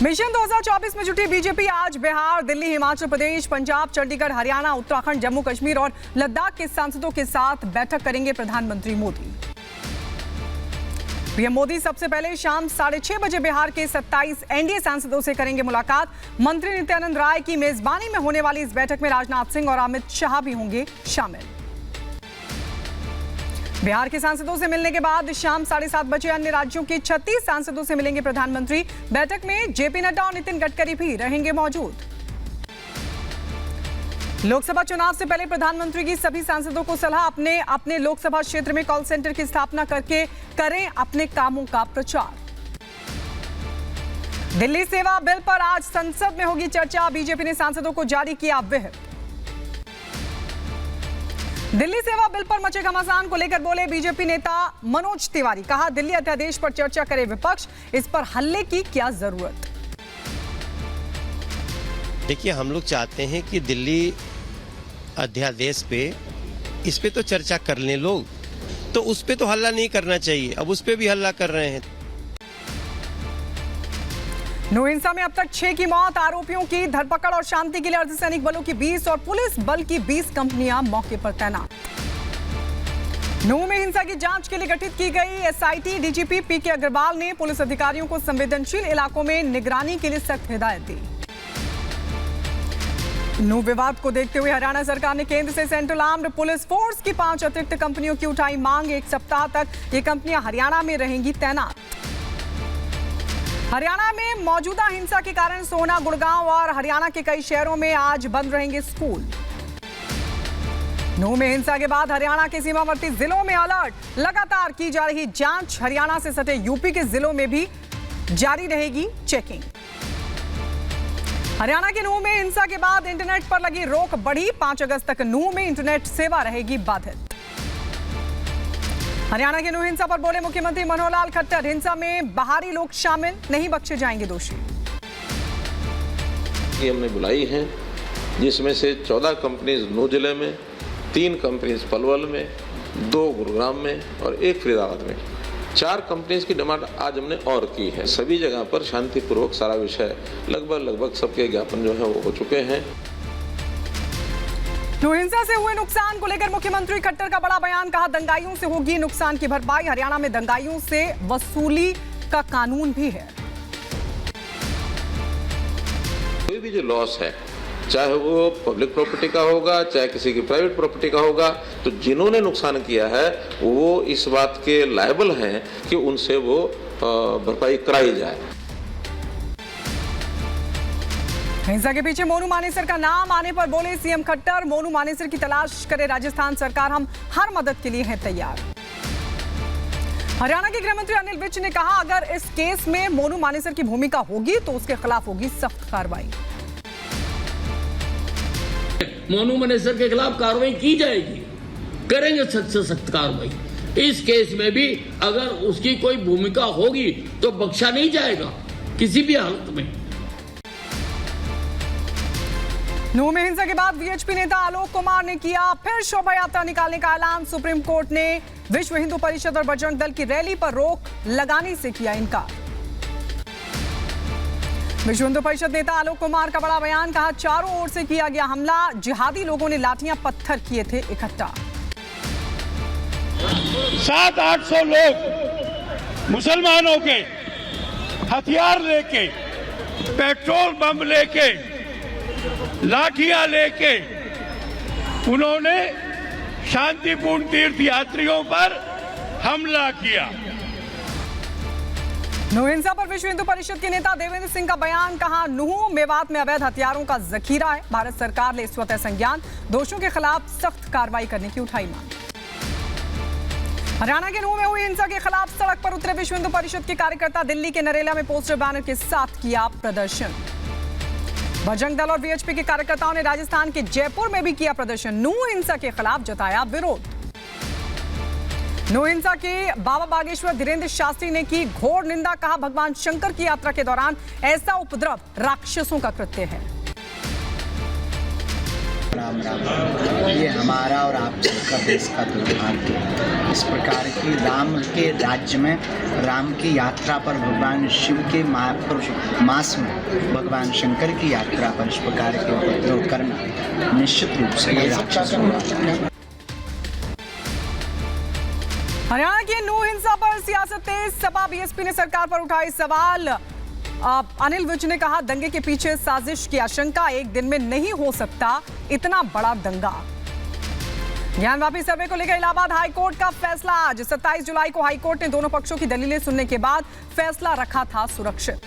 Mission 2024 में जुटी BJP आज बिहार, दिल्ली, हिमाचल प्रदेश, पंजाब, चंडीगढ़, हरियाणा, उत्तराखंड, जम्मू कश्मीर और लद्दाख के सांसदों के साथ बैठक करेंगे प्रधानमंत्री मोदी। पीएम मोदी सबसे पहले शाम 6:30 बजे बिहार के 27 एनडीए सांसदों से करेंगे मुलाकात। मंत्री नित्यानंद राय की मेजबानी में होने वाली इस बैठक में राजनाथ सिंह और अमित शाह भी होंगे शामिल। बिहार के सांसदों से मिलने के बाद शाम 7:30 बजे अन्य राज्यों के 36 सांसदों से मिलेंगे प्रधानमंत्री। बैठक में जेपी नड्डा और नितिन गडकरी भी रहेंगे मौजूद। लोकसभा चुनाव से पहले प्रधानमंत्री की सभी सांसदों को सलाह, अपने अपने लोकसभा क्षेत्र में कॉल सेंटर की स्थापना करके करें अपने कामों का प्रचार। दिल्ली सेवा बिल पर आज संसद में होगी चर्चा, बीजेपी ने सांसदों को जारी किया व्हिप। दिल्ली सेवा बिल पर मचे घमासान को लेकर बोले बीजेपी नेता मनोज तिवारी, कहा दिल्ली अध्यादेश पर चर्चा करे विपक्ष, इस पर हल्ले की क्या जरूरत। देखिए, हम लोग चाहते हैं कि दिल्ली अध्यादेश पे इस पे तो चर्चा कर लें लोग, तो उस पे तो हल्ला नहीं करना चाहिए। अब उस पे भी हल्ला कर रहे हैं। नू हिंसा में अब तक 6 की मौत, आरोपियों की धरपकड़ और शांति के लिए अर्धसैनिक बलों की 20 और पुलिस बल की 20 कंपनियां मौके पर तैनात। नू में हिंसा की जांच के लिए गठित की गई एसआईटी, डीजीपी पीके अग्रवाल ने पुलिस अधिकारियों को संवेदनशील इलाकों में निगरानी के लिए सख्त हिदायत दी। नू विवाद को देखते हुए हरियाणा सरकार ने केंद्र से सेंट्रल आर्म्ड पुलिस फोर्स की 5 अतिरिक्त कंपनियों की उठाई मांग। 1 सप्ताह तक ये कंपनियां हरियाणा में रहेंगी तैनात। हरियाणा में मौजूदा हिंसा के कारण सोहना, गुड़गांव और हरियाणा के कई शहरों में आज बंद रहेंगे स्कूल। नू में हिंसा के बाद हरियाणा के सीमावर्ती जिलों में अलर्ट, लगातार की जा रही जांच। हरियाणा से सटे यूपी के जिलों में भी जारी रहेगी चेकिंग। हरियाणा के नूह में हिंसा के बाद इंटरनेट पर लगी रोक बढ़ी, 5 अगस्त तक नूह में इंटरनेट सेवा रहेगी बाधित। हरियाणा के नूह हिंसा पर बोले मुख्यमंत्री मनोहर लाल खट्टर, हिंसा में बाहरी लोग शामिल, नहीं बख्शे जाएंगे दोषी। हमने बुलाई है, जिसमें से 14 कंपनीज नूह जिले में, 3 कंपनीज पलवल में, 2 गुरुग्राम में और 1 फरीदाबाद में। 4 कंपनीज की डिमांड आज हमने और की है। सभी जगह पर शांतिपूर्वक सारा विषय लगभग सबके ज्ञापन जो है वो हो चुके हैं। नूह हिंसा से हुए नुकसान को लेकर मुख्यमंत्री खट्टर का बड़ा बयान, कहा दंगाइयों से होगी नुकसान की भरपाई। हरियाणा में दंगाइयों से वसूली का कानून भी है। कोई भी जो लॉस है, चाहे वो पब्लिक प्रॉपर्टी का होगा, चाहे किसी की प्राइवेट प्रॉपर्टी का होगा, तो जिन्होंने नुकसान किया है वो इस बात के लायबल हैं कि उनसे वो भरपाई कराई जाए। हिंसा के पीछे मोनू मानेसर का नाम आने पर बोले सीएम खट्टर, मोनू मानेसर की तलाश करे राजस्थान सरकार, हम हर मदद के लिए हैं तैयार। हरियाणा के गृह मंत्री अनिल विज ने कहा अगर इस केस में मोनू मानेसर की भूमिका होगी तो उसके खिलाफ होगी सख्त कार्रवाई। मोनू मानेसर के खिलाफ कार्रवाई की जाएगी, करेंगे सख्त से सख्त कार्रवाई। इस केस में भी अगर उसकी कोई भूमिका होगी तो बख्शा नहीं जाएगा किसी भी हालत में। नूह में हिंसा के बाद वीएचपी नेता आलोक कुमार ने किया फिर शोभा यात्रा निकालने का ऐलान। सुप्रीम कोर्ट ने विश्व हिंदू परिषद और बजरंग दल की रैली पर रोक लगाने से किया इनकार। विश्व हिंदू परिषद नेता आलोक कुमार का बड़ा बयान, कहा चारों ओर से किया गया हमला, जिहादी लोगों ने लाठियां पत्थर किए थे इकट्ठा। 700-800 लोग मुसलमानों के हथियार लेके, पेट्रोल बम लेके, लाठियां लेके उन्होंने शांतिपूर्ण तीर्थ यात्रियों पर हमला किया। नूह हिंसा पर विश्व हिंदू परिषद के नेता देवेंद्र सिंह का बयान, कहा नूह मेवात में अवैध हथियारों का जखीरा है, भारत सरकार ले स्वतः संज्ञान, दोषियों के खिलाफ सख्त कार्रवाई करने की उठाई मांग। हरियाणा के नूह में हुई हिंसा के खिलाफ सड़क पर उतरे विश्व हिंदू परिषद के कार्यकर्ता, दिल्ली के नरेला में पोस्टर बैनर के साथ किया प्रदर्शन। बजरंग दल और वीएचपी के कार्यकर्ताओं ने राजस्थान के जयपुर में भी किया प्रदर्शन, नूह हिंसा के खिलाफ जताया विरोध। नूह हिंसा के बाबा बागेश्वर धीरेन्द्र शास्त्री ने की घोर निंदा, कहा भगवान शंकर की यात्रा के दौरान ऐसा उपद्रव राक्षसों का कृत्य है। राम राम। ये हमारा और आप सबका देश का दुर्भाग्य है। इस प्रकार की राम के राज्य में, राम की यात्रा पर, भगवान शिव के मास में भगवान शंकर की यात्रा पर इस प्रकार के उपद्रव करना निश्चित रूप से ये राक्षस होगा। हरियाणा की नूह हिंसा पर सियासत तेज, सपा बीएसपी ने सरकार पर उठाए सवाल। अनिल विज ने कहा दंगे के पीछे साजिश की आशंका, एक दिन में नहीं हो सकता इतना बड़ा दंगा। ज्ञानवापी सर्वे को लेकर इलाहाबाद हाईकोर्ट का फैसला आज। 27 जुलाई को हाईकोर्ट ने दोनों पक्षों की दलीलें सुनने के बाद फैसला रखा था सुरक्षित।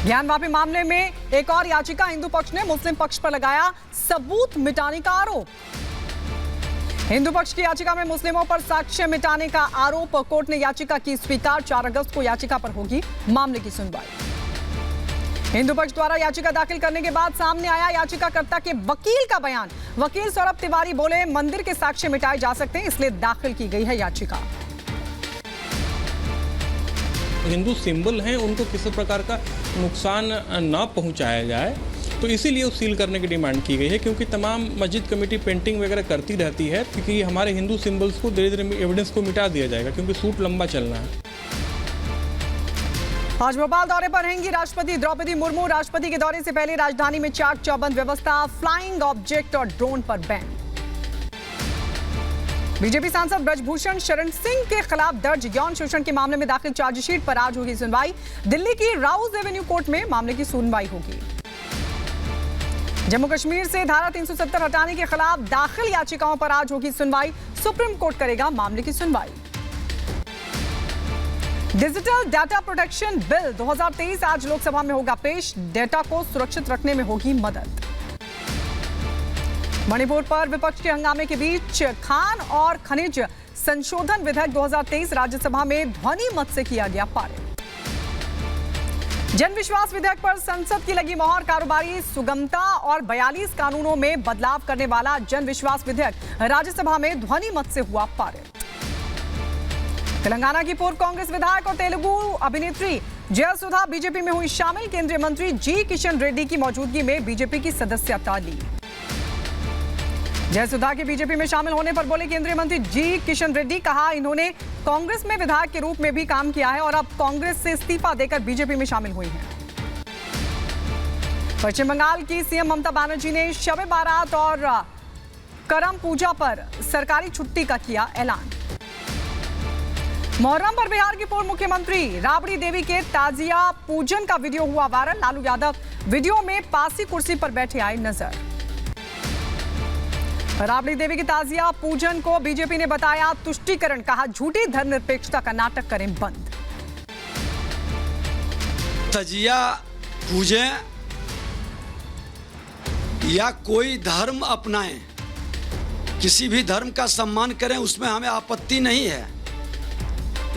ज्ञानवापी मामले में एक और याचिका हिंदू पक्ष ने मुस्लिम पक्ष पर लगाया सबूत मिटाने का आरोप। हिंदू पक्ष की याचिका में मुस्लिमों पर साक्ष्य मिटाने का आरोप। कोर्ट ने याचिका की स्वीकार। 4 अगस्त को याचिका पर होगी मामले की सुनवाई। हिंदू पक्ष द्वारा याचिका दाखिल करने के बाद सामने आया याचिकाकर्ता के वकील का बयान। वकील सौरभ तिवारी बोले मंदिर के साक्ष्य मिटाए जा सकते हैं, इसलिए दाखिल की गई है याचिका। हिंदू सिंबल हैं, उनको किसी प्रकार का नुकसान ना पहुंचाया जाए, तो इसीलिए उस सील करने की डिमांड की गई है। क्योंकि तमाम मस्जिद कमेटी पेंटिंग वगैरह करती रहती है, क्योंकि हमारे हिंदू सिंबल्स को धीरे धीरे एविडेंस को मिटा दिया जाएगा, क्योंकि सूट लंबा चलना है। आज भोपाल दौरे पर रहेंगी राष्ट्रपति द्रौपदी मुर्मू। राष्ट्रपति के दौरे से पहले राजधानी में चाक चौबंद व्यवस्था, फ्लाइंग ऑब्जेक्ट और ड्रोन पर बैन। बीजेपी सांसद ब्रजभूषण शरण सिंह के खिलाफ दर्ज यौन शोषण के मामले में दाखिल चार्जशीट पर आज होगी सुनवाई। दिल्ली की राउज एवेन्यू कोर्ट में मामले की सुनवाई होगी। जम्मू कश्मीर से धारा 370 हटाने के खिलाफ दाखिल याचिकाओं पर आज होगी सुनवाई। सुप्रीम कोर्ट करेगा मामले की सुनवाई। डिजिटल डाटा प्रोटेक्शन बिल 2023 आज लोकसभा में होगा पेश। डेटा को सुरक्षित रखने में होगी मदद। मणिपुर पर विपक्ष के हंगामे के बीच खान और खनिज संशोधन विधेयक 2023 राज्यसभा में ध्वनि मत से किया गया पारित। जन विश्वास विधेयक पर संसद की लगी मोहर। कारोबारी सुगमता और 42 कानूनों में बदलाव करने वाला जन विश्वास विधेयक राज्यसभा में ध्वनि मत से हुआ पारित। तेलंगाना की पूर्व कांग्रेस विधायक और तेलुगु अभिनेत्री जयसुधा बीजेपी में हुई शामिल। केंद्रीय मंत्री जी किशन रेड्डी की मौजूदगी में बीजेपी की सदस्यता ली। जयसुधा के बीजेपी में शामिल होने पर बोले केंद्रीय मंत्री जी किशन रेड्डी, कहा इन्होंने कांग्रेस में विधायक के रूप में भी काम किया है और अब कांग्रेस से इस्तीफा देकर बीजेपी में शामिल हुई हैं। पश्चिम बंगाल की सीएम ममता बनर्जी ने शब बारात और करम पूजा पर सरकारी छुट्टी का किया ऐलान। मुहर्रम पर बिहार की पूर्व मुख्यमंत्री राबड़ी देवी के ताजिया पूजन का वीडियो हुआ वायरल। लालू यादव वीडियो में पासी कुर्सी पर बैठे आए नजर। राबड़ी देवी के ताजिया पूजन को बीजेपी ने बताया तुष्टीकरण। कहा झूठी धर्मनिरपेक्षता का नाटक करें बंद। ताजिया पूजें या कोई धर्म अपनाएं, किसी भी धर्म का सम्मान करें, उसमें हमें आपत्ति नहीं है,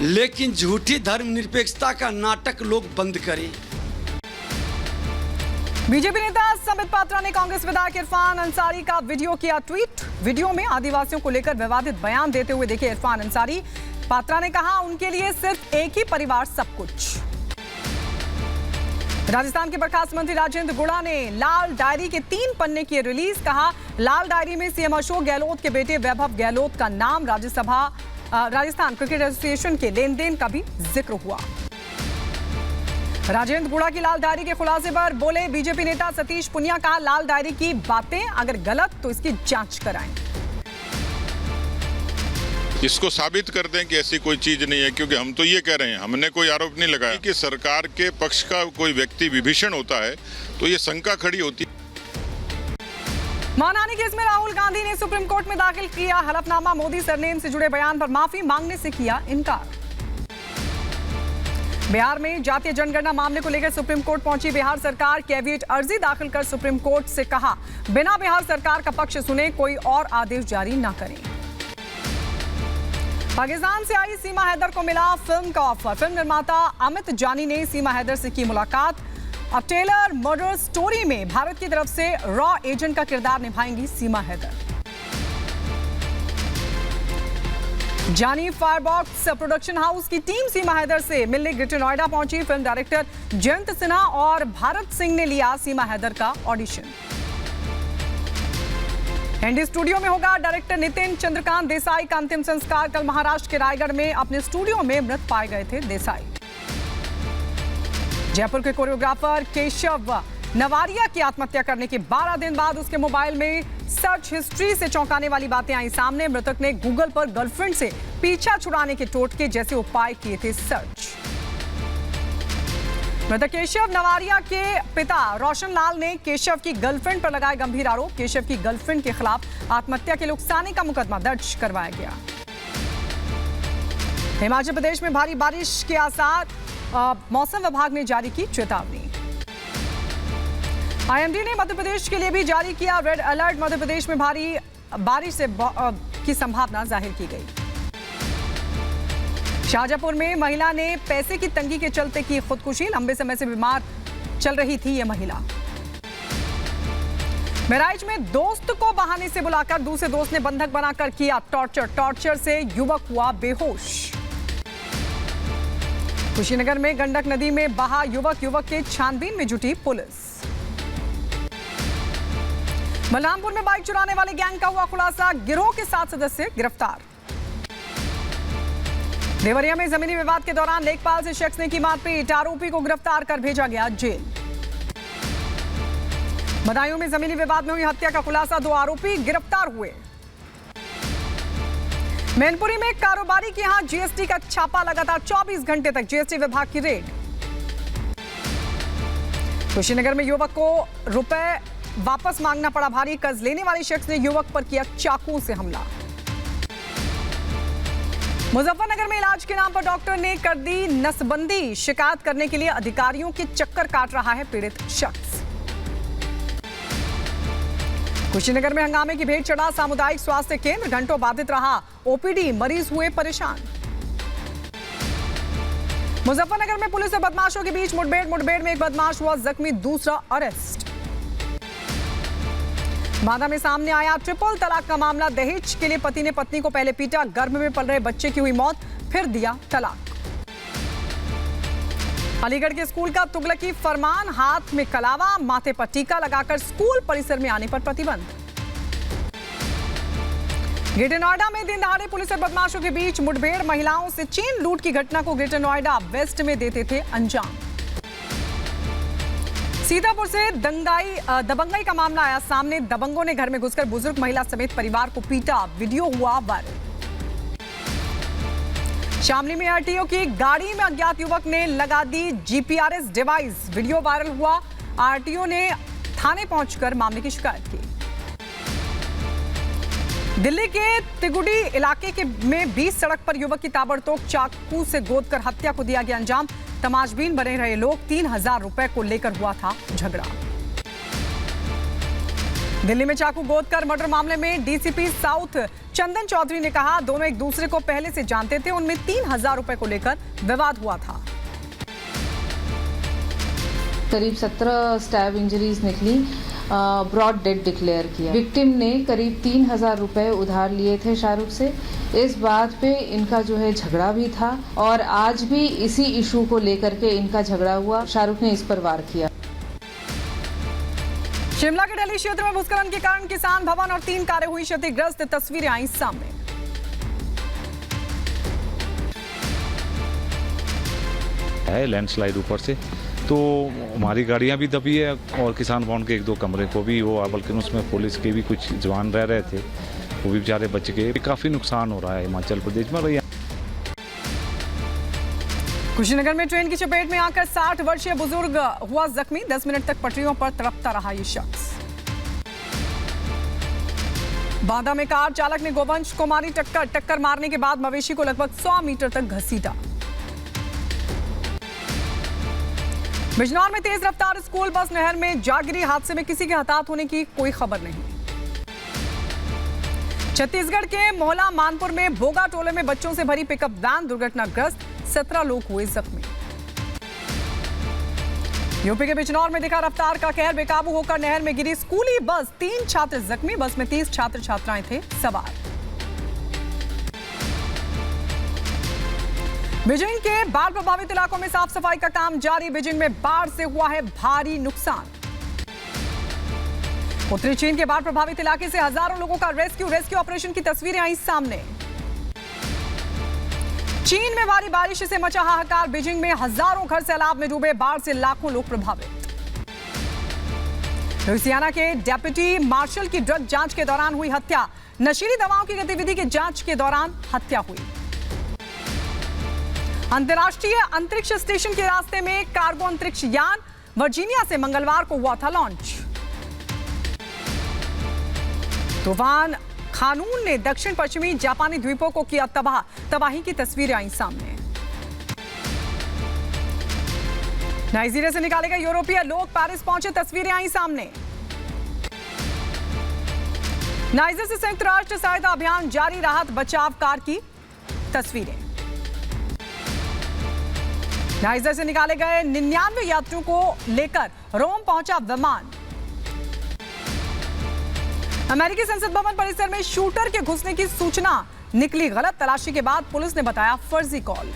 लेकिन झूठी धर्मनिरपेक्षता का नाटक लोग बंद करें। बीजेपी नेता संबित पात्रा ने कांग्रेस विधायक इरफान अंसारी का वीडियो किया ट्वीट। वीडियो में आदिवासियों को लेकर विवादित बयान देते हुए दिखे इरफान अंसारी। पात्रा ने कहा उनके लिए सिर्फ एक ही परिवार सब कुछ। राजस्थान के बर्खास्त मंत्री राजेंद्र गुड़ा ने लाल डायरी के 3 पन्ने की रिलीज। कहा लाल डायरी में सीएम अशोक गहलोत के बेटे वैभव गहलोत का नाम, राजस्थान क्रिकेट एसोसिएशन के लेन देन का भी जिक्र हुआ। राजेंद्र गुड़ा की लाल डायरी के खुलासे पर बोले बीजेपी नेता सतीश पुनिया। कहा लाल डायरी की बातें अगर गलत तो इसकी जांच कराएं। इसको साबित कर दें कि ऐसी कोई चीज नहीं है, क्योंकि हम तो ये कह रहे हैं, हमने कोई आरोप नहीं लगाया कि सरकार के पक्ष का कोई व्यक्ति विभीषण होता है तो ये शंका खड़ी होती है। मानहानि केस में राहुल गांधी ने सुप्रीम कोर्ट में दाखिल किया हलफनामा। मोदी सरनेम से जुड़े बयान पर माफी मांगने से किया इनकार। बिहार में जातीय जनगणना मामले को लेकर सुप्रीम कोर्ट पहुंची बिहार सरकार। कैविएट अर्जी दाखिल कर सुप्रीम कोर्ट से कहा बिना बिहार सरकार का पक्ष सुने कोई और आदेश जारी न करें। पाकिस्तान से आई सीमा हैदर को मिला फिल्म का ऑफर। फिल्म निर्माता अमित जानी ने सीमा हैदर से की मुलाकात। अब टेलर मर्डर स्टोरी में भारत की तरफ से रॉ एजेंट का किरदार निभाएंगी सीमा हैदर। जानी फायरबॉक्स प्रोडक्शन हाउस की टीम सीमा हैदर से मिलने ग्रेटर नोएडा पहुंची। फिल्म डायरेक्टर जयंत सिन्हा और भारत सिंह ने लिया सीमा हैदर का ऑडिशन। एनडी स्टूडियो में होगा डायरेक्टर नितिन चंद्रकांत देसाई का अंतिम संस्कार। कल महाराष्ट्र के रायगढ़ में अपने स्टूडियो में मृत पाए गए थे देसाई। जयपुर के कोरियोग्राफर केशव नवारिया की आत्महत्या करने के 12 दिन बाद उसके मोबाइल में सर्च हिस्ट्री से चौंकाने वाली बातें आई सामने। मृतक ने गूगल पर गर्लफ्रेंड से पीछा छुड़ाने के टोटके जैसे उपाय किए थे सर्च। मृतक केशव नवारिया के पिता रोशन लाल ने केशव की गर्लफ्रेंड पर लगाए गंभीर आरोप। केशव की गर्लफ्रेंड के खिलाफ आत्महत्या के लिए उकसाने का मुकदमा दर्ज करवाया गया। हिमाचल प्रदेश में भारी बारिश के आसार, मौसम विभाग ने जारी की चेतावनी। आईएमडी ने मध्य प्रदेश के लिए भी जारी किया रेड अलर्ट। मध्य प्रदेश में भारी बारिश की संभावना जाहिर की गई। शाहजहांपुर में महिला ने पैसे की तंगी के चलते की खुदकुशी। लंबे समय से बीमार चल रही थी यह महिला। बहराइच में दोस्त को बहाने से बुलाकर दूसरे दोस्त ने बंधक बनाकर किया टॉर्चर से युवक हुआ बेहोश। कुशीनगर में गंडक नदी में बहा युवक के छानबीन में जुटी पुलिस। बलरामपुर में बाइक चुराने वाले गैंग का हुआ खुलासा। गिरोह के 7 सदस्य गिरफ्तार। देवरिया में जमीनी विवाद के दौरान लेखपाल से शख्स ने की मारपीट। आरोपी को गिरफ्तार कर भेजा गया जेल। बदायूं में जमीनी विवाद में हुई हत्या का खुलासा। 2 आरोपी गिरफ्तार हुए। मैनपुरी में कारोबारी के यहां जीएसटी का छापा। लगातार 24 घंटे तक जीएसटी विभाग की रेड। कुशीनगर में युवक को रुपए वापस मांगना पड़ा भारी। कर्ज लेने वाले शख्स ने युवक पर किया चाकू से हमला। मुजफ्फरनगर में इलाज के नाम पर डॉक्टर ने कर दी नसबंदी। शिकायत करने के लिए अधिकारियों के चक्कर काट रहा है पीड़ित शख्स। कुशीनगर में हंगामे की भेंट चढ़ा सामुदायिक स्वास्थ्य केंद्र। घंटों बाधित रहा ओपीडी। मरीज हुए परेशान। मुजफ्फरनगर में पुलिस और बदमाशों के बीच मुठभेड़ में एक बदमाश हुआ जख्मी, दूसरा अरेस्ट। बांदा में सामने आया ट्रिपल तलाक का मामला। दहेज के लिए पति ने पत्नी को पहले पीटा। गर्भ में पल रहे बच्चे की हुई मौत, फिर दिया तलाक। अलीगढ़ के स्कूल का तुगलकी फरमान। हाथ में कलावा, माथे पर टीका लगाकर स्कूल परिसर में आने पर प्रतिबंध। ग्रेटर नोएडा में दिन दहाड़े पुलिस और बदमाशों के बीच मुठभेड़। महिलाओं से चेन लूट की घटना को ग्रेटर नोएडा वेस्ट में देते थे अंजाम। सीतापुर से दबंगई का मामला आया सामने। दबंगों ने घर में घुसकर बुजुर्ग महिला समेत परिवार को पीटा। वीडियो हुआ वायरल। शामली में आरटीओ की गाड़ी में अज्ञात युवक ने लगा दी जीपीआरएस डिवाइस। वीडियो वायरल हुआ। आरटीओ ने थाने पहुंचकर मामले की शिकायत की। दिल्ली के तिगुडी इलाके में 20 सड़क पर युवक की ताबड़तोड़ चाकू से गोदकर हत्या को दिया गया अंजाम। तमाशबीन बने रहे लोग। 3000 रुपए को लेकर हुआ था झगड़ा। दिल्ली में चाकू गोदकर मर्डर मामले में डीसीपी साउथ चंदन चौधरी ने कहा दोनों एक दूसरे को पहले से जानते थे। उनमें 3000 रुपए को लेकर विवाद हुआ था। करीब 17 स्टैब इंजरीज निकली। ब्रॉड डेड डिक्लेयर किया। विक्टिम ने करीब 3000 रुपए उधार लिए थे शाहरुख से। इस बात पे इनका जो है झगड़ा भी था और आज भी इसी इशू को लेकर के इनका झगड़ा हुआ। शाहरुख ने इस पर वार किया। शिमला के डली क्षेत्र में भूस्खलन के कारण किसान भवन और 3 कारें हुई क्षतिग्रस्त। तस्वीरें आई सामने। है लैंडस्लाइड ऊपर से, तो हमारी गाड़ियां भी दबी है और किसान भवन के 1-2 कमरे को भी वो, बल्कि उसमें पुलिस के भी कुछ जवान रह रहे थे, वो भी बेचारे बच गए। काफी नुकसान हो रहा है हिमाचल प्रदेश में। कुशीनगर में ट्रेन की चपेट में आकर 60 वर्षीय बुजुर्ग हुआ जख्मी। 10 मिनट तक पटरियों पर तड़पता रहा ये शख्स। बांदा में कार चालक ने गोवंश को मारी टक्कर मारने के बाद मवेशी को लगभग 100 मीटर तक घसीटा। बिजनौर में तेज रफ्तार स्कूल बस नहर में जा गिरी। हादसे में किसी के हताहत होने की कोई खबर नहीं। छत्तीसगढ़ के मोहला मानपुर में बोगा टोले में बच्चों से भरी पिकअप वैन दुर्घटनाग्रस्त। 17 लोग हुए जख्मी। यूपी के बिजनौर में दिखा रफ्तार का कहर। बेकाबू होकर नहर में गिरी स्कूली बस। 3 छात्र जख्मी। बस में 30 छात्र छात्राएं थे सवार। बीजिंग के बाढ़ प्रभावित इलाकों में साफ सफाई का काम जारी। बीजिंग में बाढ़ से हुआ है भारी नुकसान। उत्तरी चीन के बाढ़ प्रभावित इलाके से हजारों लोगों का रेस्क्यू ऑपरेशन की तस्वीरें आई सामने। चीन में भारी बारिश से मचा हाहाकार, बीजिंग में हजारों घर सैलाब में डूबे, बाढ़ से लाखों लोग प्रभावित। लुइसियाना के डेप्यूटी मार्शल की ड्रग जांच के दौरान हुई हत्या, नशीली दवाओं की गतिविधि की जांच के दौरान हत्या हुई। अंतर्राष्ट्रीय अंतरिक्ष स्टेशन के रास्ते में कार्गो अंतरिक्ष यान, वर्जीनिया से मंगलवार को हुआ था लॉन्च। तूफान खानून ने दक्षिण पश्चिमी जापानी द्वीपों को किया तबाह, तबाही की तस्वीरें आई सामने। नाइजीरिया से निकाले गए यूरोपीय लोग पेरिस पहुंचे, तस्वीरें आई सामने। नाइजर से संयुक्त राष्ट्र सहायता अभियान जारी, राहत बचाव कार की तस्वीरें। नाइजर से निकाले गए 99 यात्रियों को लेकर रोम पहुंचा विमान। अमेरिकी संसद भवन परिसर में शूटर के घुसने की सूचना निकली, गलत तलाशी के बाद पुलिस ने बताया फर्जी कॉल।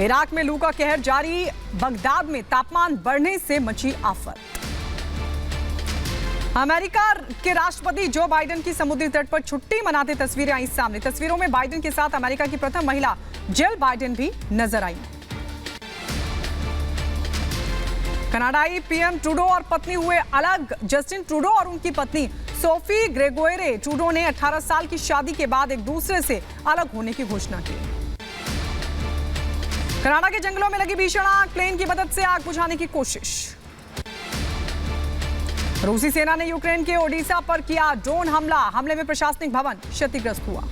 इराक में लू का कहर जारी, बगदाद में तापमान बढ़ने से मची आफत। अमेरिका के राष्ट्रपति जो बाइडेन की समुद्री तट पर छुट्टी मनाते तस्वीरें आई सामने। तस्वीरों में बाइडेन के साथ अमेरिका की प्रथम महिला जिल बाइडेन भी नजर आई। कनाडाई पीएम ट्रूडो और पत्नी हुए अलग। जस्टिन ट्रूडो और उनकी पत्नी सोफी ग्रेगोयरे ट्रूडो ने 18 साल की शादी के बाद एक दूसरे से अलग होने की घोषणा की। कनाडा के जंगलों में लगी भीषण आग, प्लेन की मदद से आग बुझाने की कोशिश। रूसी सेना ने यूक्रेन के ओडिशा पर किया ड्रोन हमला, हमले में प्रशासनिक भवन क्षतिग्रस्त हुआ।